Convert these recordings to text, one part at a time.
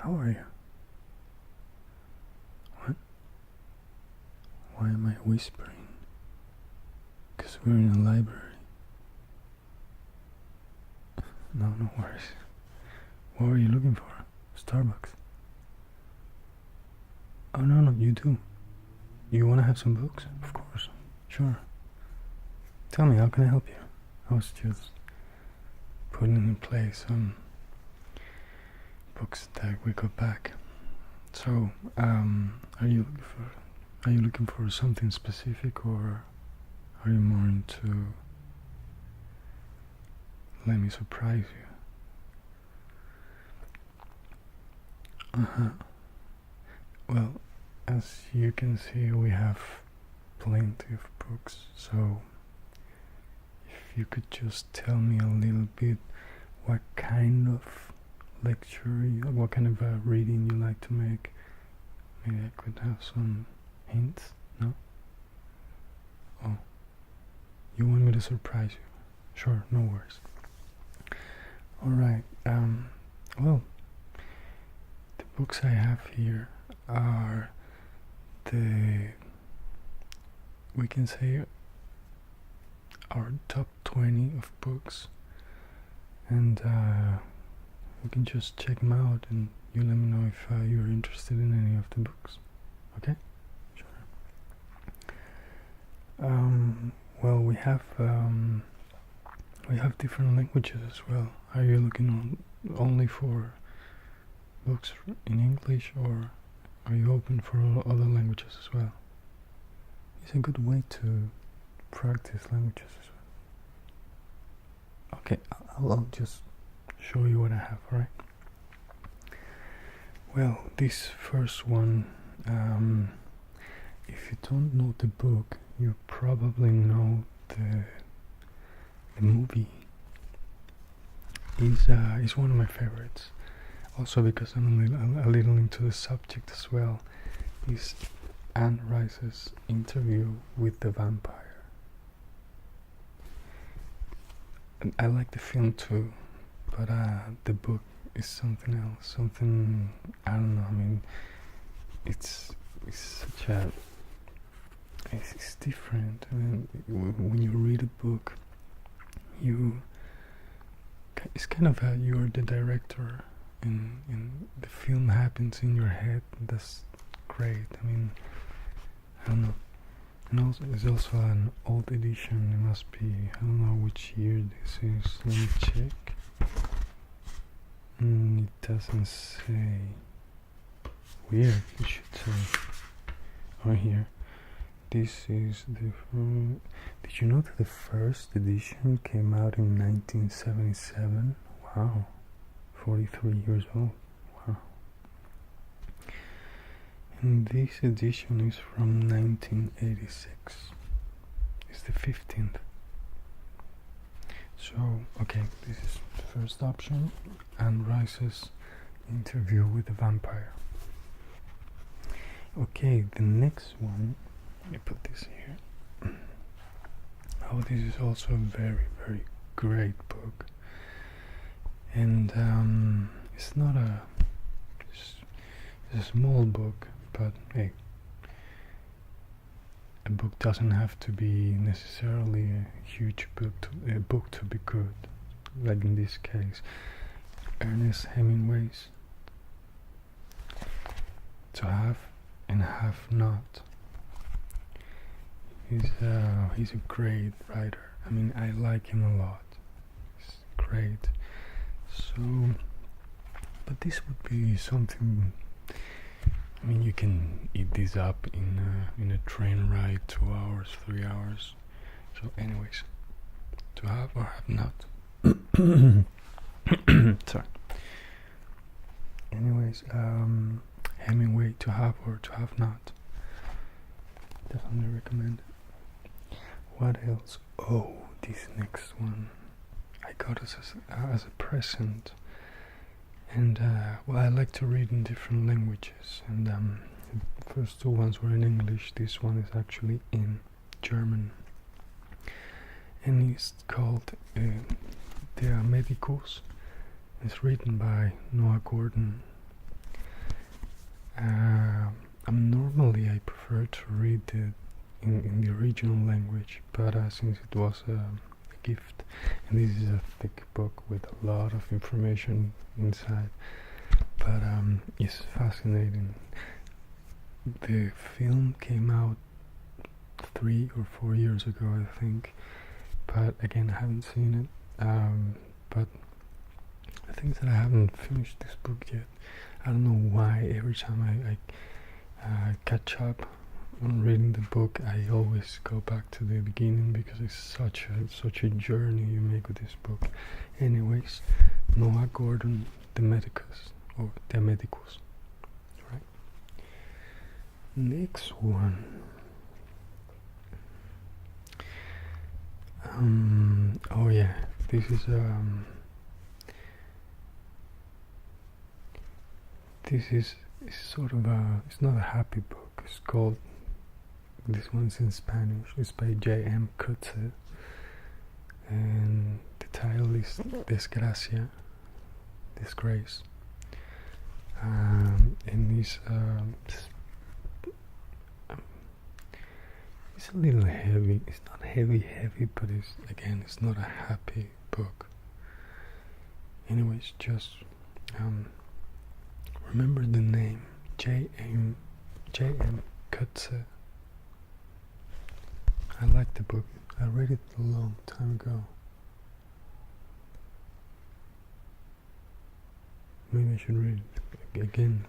How are you? What? Why am I whispering? Because we're in a library. No worries. What were you looking for? Starbucks? Oh, no, you do. You want to have some books? Of course. Sure. Tell me, how can I help you? I was just putting in place some books that we got back. So, are you looking for something specific, or are you more into let me surprise you? Well, as you can see, we have plenty of books, so if you could just tell me a little bit what kind of what kind of reading you like to make, maybe I could have some hints. No? Oh, you want me to surprise you? Sure, no worries. Alright, well, the books I have here are we can say our top 20 of books, and we can just check them out and you let me know if you're interested in any of the books. Okay? Sure. Well, we have different languages as well. Are you looking only for books in English, or are you open for other languages as well? It's a good way to practice languages as well. Okay, I'll just show you what I have, alright? Well, this first one, if you don't know the book, you probably know the movie. Is one of my favorites. Also because I'm a little into the subject as well. Is Anne Rice's Interview with the Vampire. And I like the film too, but the book is something else. Something, I don't know. I mean, it's such a it's different. I mean, when you read a book, it's kind of you're the director, and the film happens in your head. That's great. I mean, I don't know. And also, it's also an old edition. It must be, I don't know which year this is. Let me check. It doesn't say. Weird, it should say. Right here. This is the. Did you know that the first edition came out in 1977? Wow. 43 years old. Wow. And this edition is from 1986. It's the 15th. So, okay, this is the first option. Anne Rice's Interview with the Vampire. Okay, the next one, let me put this here. Oh, this is also a very, very great book. And it's not it's a small book, but hey, a book doesn't have to be necessarily a huge book to be good. Like in this case, Ernest Hemingway's To Have and Have Not. He's a great writer. I mean, I like him a lot. He's great. So, but this would be something. I mean, you can eat this up in a train ride, 2 hours, 3 hours. So, anyways, To Have or Have Not. Sorry. Anyways, Hemingway, To Have or To Have Not. Definitely recommend it. What else? Oh, this next one I got as a present. And well, I like to read in different languages, and the first two ones were in English. This one is actually in German, and it's called Der Medicus. It's written by Noah Gordon, Normally I prefer to read it in the original language, but since it was a gift, and this is a thick book with a lot of information inside, but it's fascinating. The film came out 3 or 4 years ago, I think, but again I haven't seen it. But I think that I haven't finished this book yet. I don't know why. Every time I catch up on reading the book, I always go back to the beginning because it's such a journey you make with this book. Anyways, Noah Gordon, The Medicus, or De Medicus, right? Next one. Oh yeah, this is sort of it's not a happy book. It's called, this one's in Spanish. It's by J.M. Coetzee, and the title is Desgracia, Disgrace. And it's a little heavy. It's not heavy, but it's not a happy book. Anyways, just remember the name, J.M. Coetzee. I like the book. I read it a long time ago. Maybe I should read it again.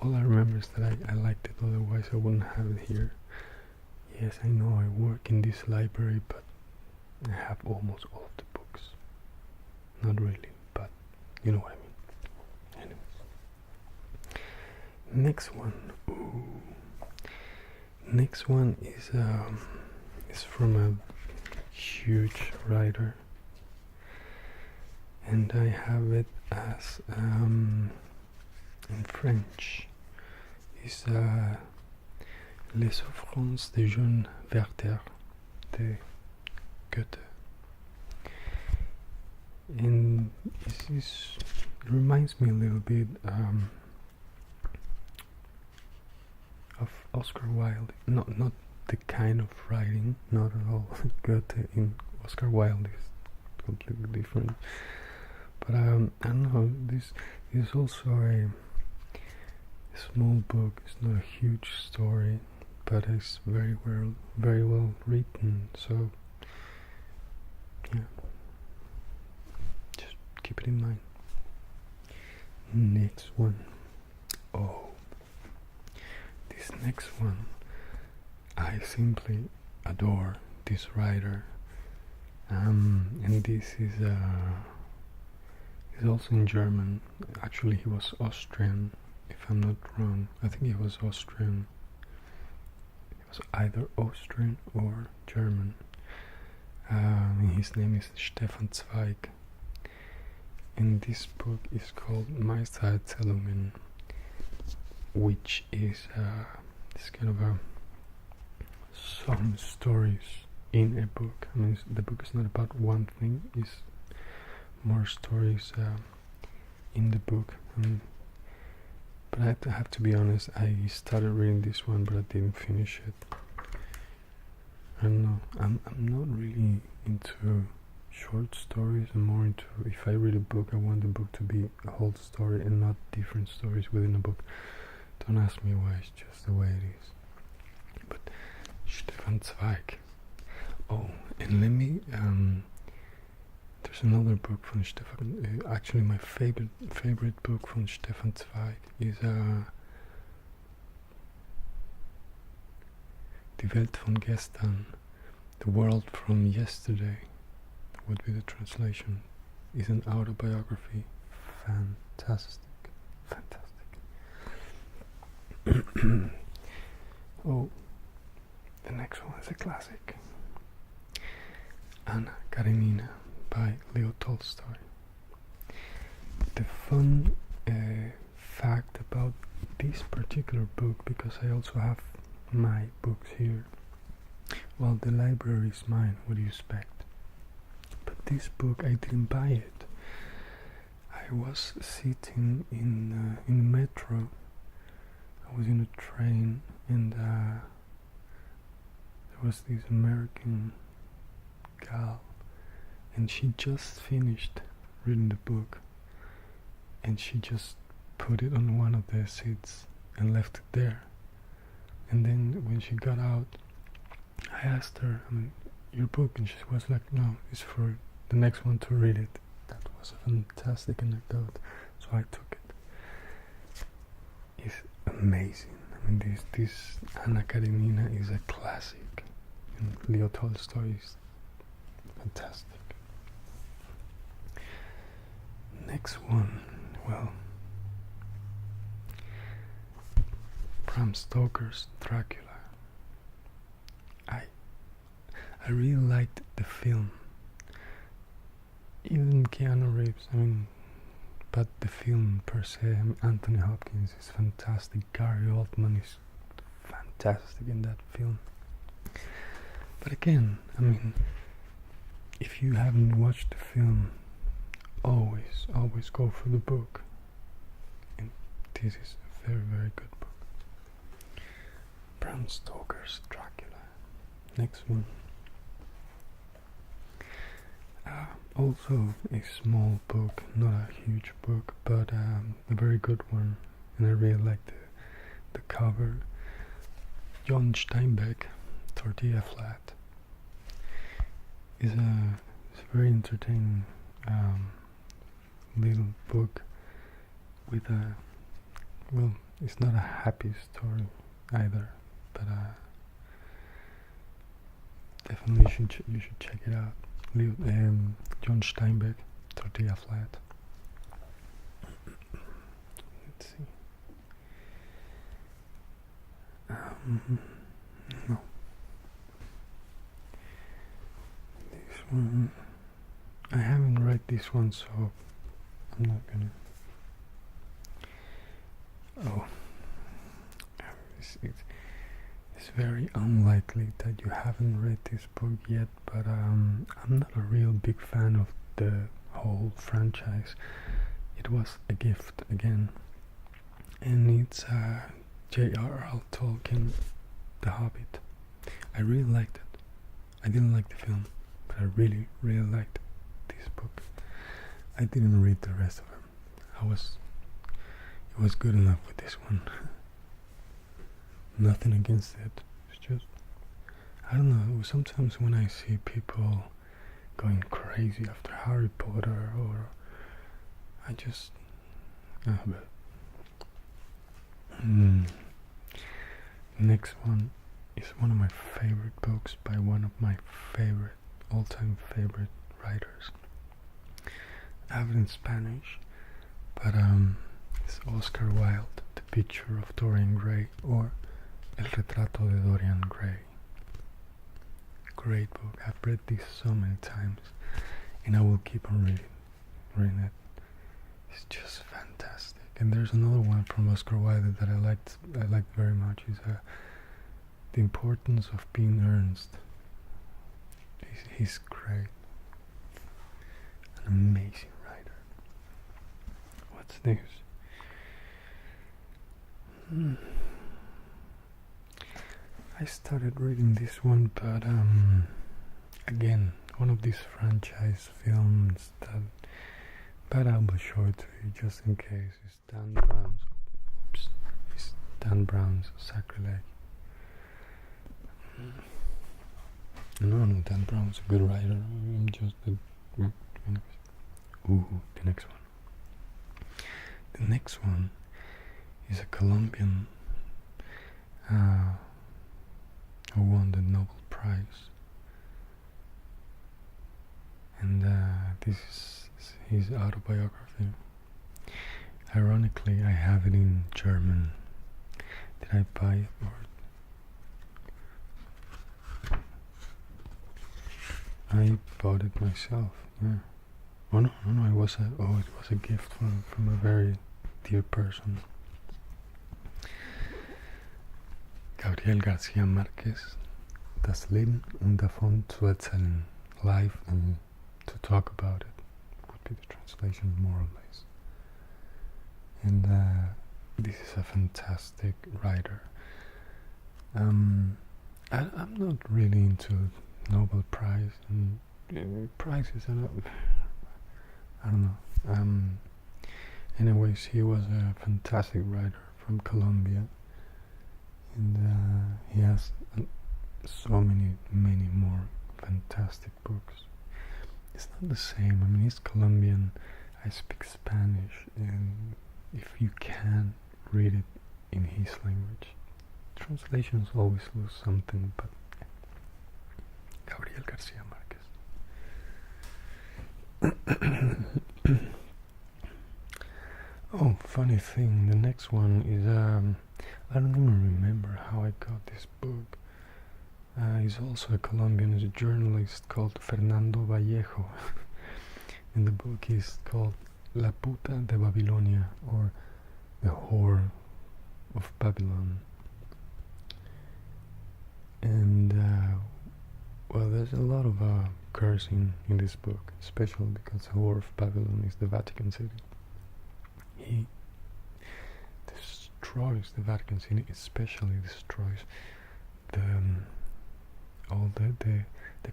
All I remember is that I liked it, otherwise I wouldn't have it here. Yes, I know I work in this library, but I have almost all of the books. Not really, but you know what I mean. Anyways. Next one. Ooh. Next one is from a huge writer, and I have it as in French. It's Les Souffrances des Jeunes Werther de Goethe. And it reminds me a little bit of Oscar Wilde. Not the kind of writing, not at all. Goethe in Oscar Wilde is completely different. But I don't know, this is also a small book. It's not a huge story, but it's very well written. So yeah, just keep it in mind. Next one. Oh, this next one, I simply adore this writer. And this is also in German. Actually, he was Austrian, if I'm not wrong. I think he was Austrian. He was either Austrian or German. His name is Stefan Zweig. And this book is called Meistererzählungen, which is this kind of some stories in a book. I mean, the book is not about one thing, it's more stories in the book. But I have to be honest, I started reading this one, but I didn't finish it. I don't know, I'm not really into short stories. I'm more into, if I read a book, I want the book to be a whole story and not different stories within a book. Don't ask me why, it's just the way it is. But Stefan Zweig. Oh, and let me there's another book from Stefan, actually my favorite book from Stefan Zweig is Die Welt von gestern, The World from Yesterday would be the translation. Is an autobiography. Fantastic. Oh, the next one is a classic. Anna Karenina by Leo Tolstoy. The fun fact about this particular book, because I also have my books here. Well, the library is mine, what do you expect? But this book, I didn't buy it. I I was sitting in metro. I was in a train, and there was this American gal, and she just finished reading the book, and she just put it on one of the seats and left it there. And then when she got out, I asked her, your book, and she was like, no, it's for the next one to read it. That was a fantastic anecdote, so I took it. It's amazing. This Anna Karenina is a classic, and Leo Tolstoy is fantastic. Next one, well, Bram Stoker's Dracula. I really liked the film. Even Keanu Reeves, but the film per se, Anthony Hopkins is fantastic. Gary Oldman is fantastic in that film. But again, if you haven't watched the film, always go for the book. And this is a very, very good book. Bram Stoker's Dracula. Next one. Also a small book, not a huge book, but a very good one, and I really like the cover. John Steinbeck, Tortilla Flat, is a very entertaining little book with it's not a happy story either, but definitely you should check it out. John Steinbeck, Tortilla Flat. Let's see. No. This one, I haven't read this one, so I'm not gonna. It's very unlikely that you haven't read this book yet, but I'm not a real big fan of the whole franchise. It was a gift again, and it's J.R.R. Tolkien, The Hobbit. I really liked it. I didn't like the film, but I really, really liked this book. I didn't read the rest of them. It was good enough with this one. Nothing against it. It's just, I don't know, sometimes when I see people going crazy after Harry Potter, or I just Next one is one of my favorite books by one of my all-time favorite writers. I have it in Spanish, but it's Oscar Wilde, The Picture of Dorian Gray, or El Retrato de Dorian Gray. Great book. I've read this so many times, and I will keep on reading it. It's just fantastic. And there's another one from Oscar Wilde that I liked very much. Is The Importance of Being Earnest. He's great. An amazing writer. What's this? I started reading this one, but again, one of these franchise films that, but I will show it to you just in case. It's Dan Brown's Sacrilege. No, Dan Brown's a good writer. I'm just the next one. The next one is a Colombian who won the Nobel Prize, and this is his autobiography. Ironically, I have it in German. Did I buy it or? I bought it myself. Yeah. Oh no! It was a gift from a very dear person. Gabriel Garcia Marquez, Das Leben und davon zu erzählen, live and to talk about it, would be the translation more or less. and this is a fantastic writer. I'm not really into Nobel Prize and prizes. I don't know. Anyways, he was a fantastic writer from Colombia, and he has so many more fantastic books. It's not the same. I mean, he's Colombian. I speak Spanish, and if you can read it in his language, translations always lose something. But Gabriel Garcia Marquez. Oh, funny thing. The next one is I don't even remember how I got this book. He's also a Colombian, he's a journalist called Fernando Vallejo. And the book is called La Puta de Babilonia, or The Whore of Babylon. And, well, there's a lot of cursing in this book, especially because the Whore of Babylon is the Vatican City. He destroys the Vatican City, especially destroys the all the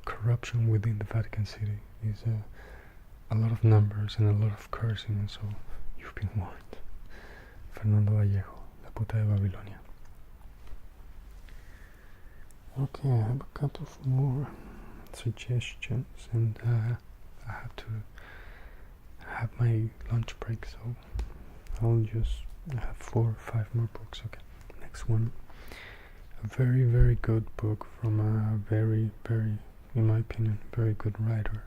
corruption within the Vatican City. Is a lot of numbers and a lot of cursing, and so you've been warned. Fernando Vallejo, La Puta de Babilonia. Okay, I have a couple of more suggestions, and I have to have my lunch break, so I'll just have 4 or 5 more books. Okay, next one. A very good book from a very, in my opinion, very good writer.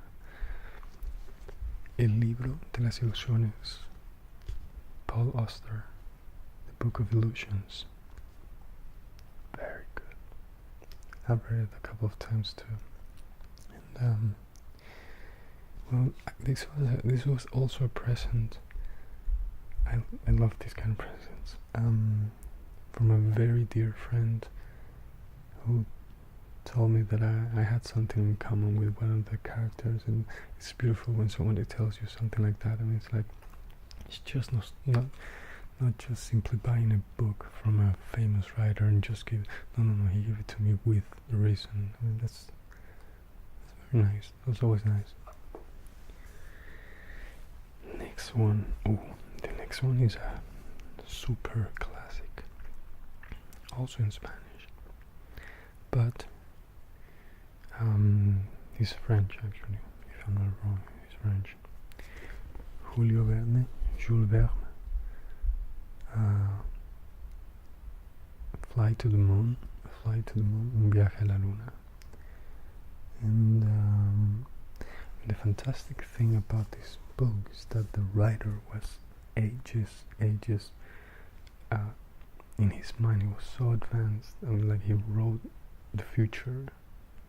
El Libro de las Ilusiones, Paul Auster, The Book of Illusions. Very good. I've read it a couple of times too. And well, this was also a present. I love these kind of presents. From a very dear friend who told me that I had something in common with one of the characters, and it's beautiful when somebody tells you something like that. And it's like, it's just not just simply buying a book from a famous writer and just give. No, he gave it to me with a reason. I mean, that's very nice. That's always nice. Next one. Oh, the next one is a super classic, also in Spanish, but he's French actually, if I'm not wrong. He's French. Jules Verne, Fly to the Moon, Un viaje a la luna. And the fantastic thing about this book is that the writer was ages in his mind. He was so advanced, and like he wrote the future.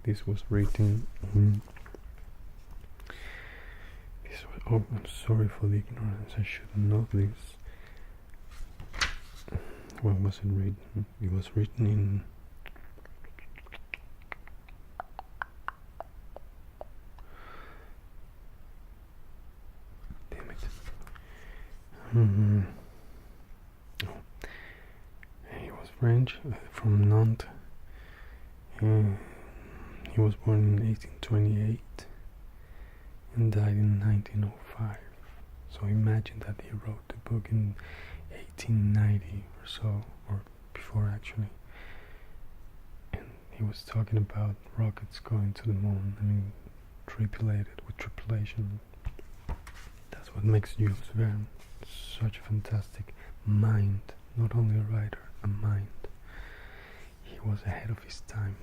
This was written in oh, I'm sorry for the ignorance, I should know this. When was it written? It was written in oh. He was French, from Nantes. He was born in 1828 and died in 1905. So imagine that he wrote the book in 1890 or so, or before actually. And he was talking about rockets going to the moon. I mean, tripulated with tripulation. That's what makes Jules Verne such a fantastic mind. Not only a writer, a mind. He was ahead of his time.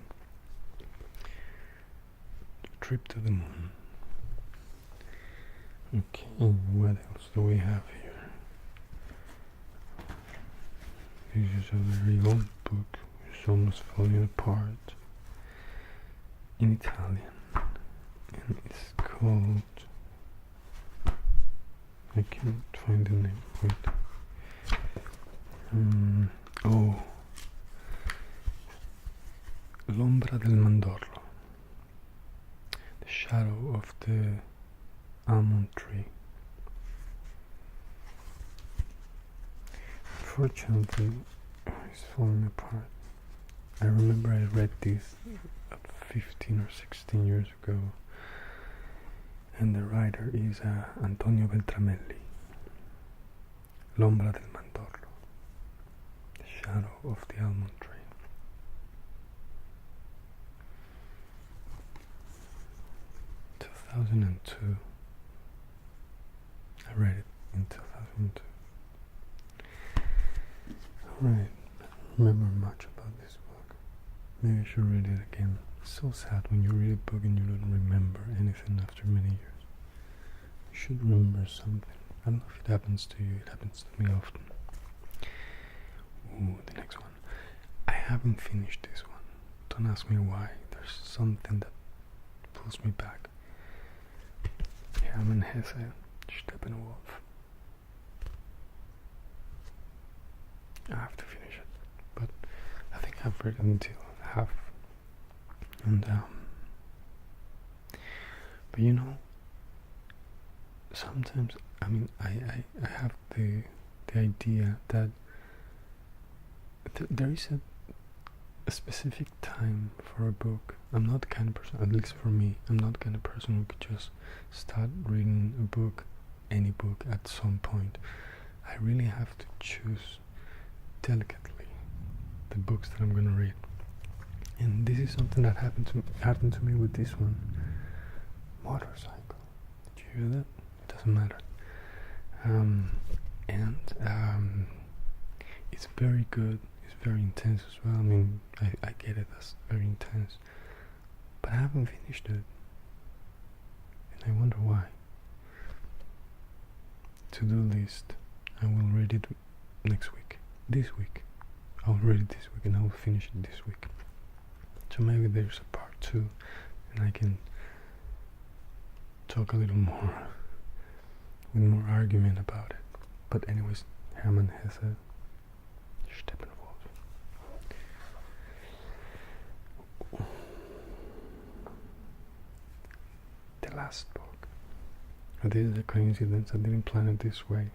Trip to the moon. Okay, what else do we have here? This is a very old book. It's almost falling apart. In Italian. And it's called... I can't find the name. Wait. L'ombra del mandorlo. The shadow of the almond tree. unfortunately, it's falling apart. I remember I read this 15 or 16 years ago, and the writer is Antonio Beltramelli. L'ombra del mandorlo, the shadow of the almond tree. In 2002. I read it in 2002. Alright, I don't remember much about this book. Maybe I should read it again. It's so sad when you read a book and you don't remember anything after many years. You should remember something. I don't know if it happens to you, it happens to me often. Ooh, the next one. I haven't finished this one. Don't ask me why. There's something that pulls me back. Hermann Hesse, Steppenwolf. I have to finish it, but I think I've read until half. And but you know, sometimes I have the idea that there is a specific time for a book. I'm not the kind of person, at least for me, I'm not the kind of person who could just start reading a book, any book, at some point. I really have to choose delicately the books that I'm going to read. And this is something that happened to me with this one. Motorcycle. Did you hear that? It doesn't matter. It's very good. It's very intense as well. I mean, I get it as very intense. But I haven't finished it. And I wonder why. To-do list. I will read it next week. This week. I'll read it this week and I will finish it this week. So maybe there's a part 2 and I can talk a little more with more argument about it. But anyways, Hermann Hesse, Steppenwolf. The last book. This is a coincidence. I didn't plan it this way.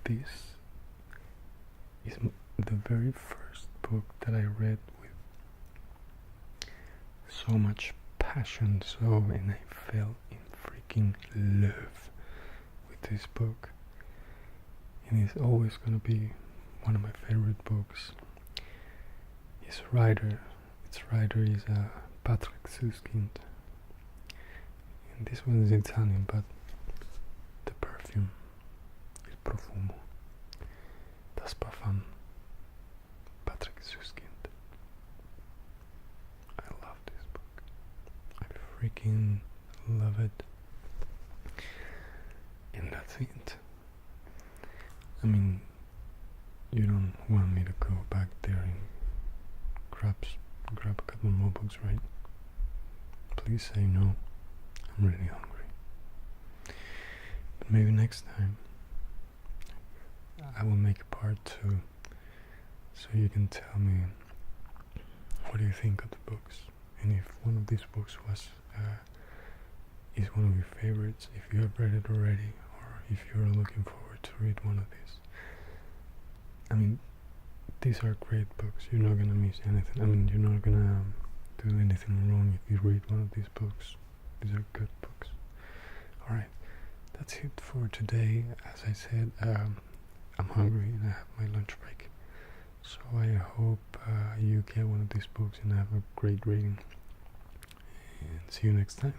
This is the very first book that I read with so much passion, and I fell in freaking love with this book. And it's always gonna be one of my favorite books. Its writer is Patrick Suskind. And this one is Italian, but the perfume, il profumo, das Parfum, Patrick Suskind. I love this book. I freaking love it. And that's it. I mean, you don't want me to go back there and grab a couple more books, right? Please say no. I'm really hungry. But maybe next time I will make a part 2 so you can tell me what do you think of the books, and if one of these books is one of your favorites, if you have read it already, or if you're looking forward to read one of these. I mean, these are great books. You're not gonna miss anything. I mean, you're not gonna do anything wrong if you read one of these books. These are good books. Alright, that's it for today. As I said, I'm hungry and I have my lunch break. So I hope you get one of these books and have a great reading. And see you next time.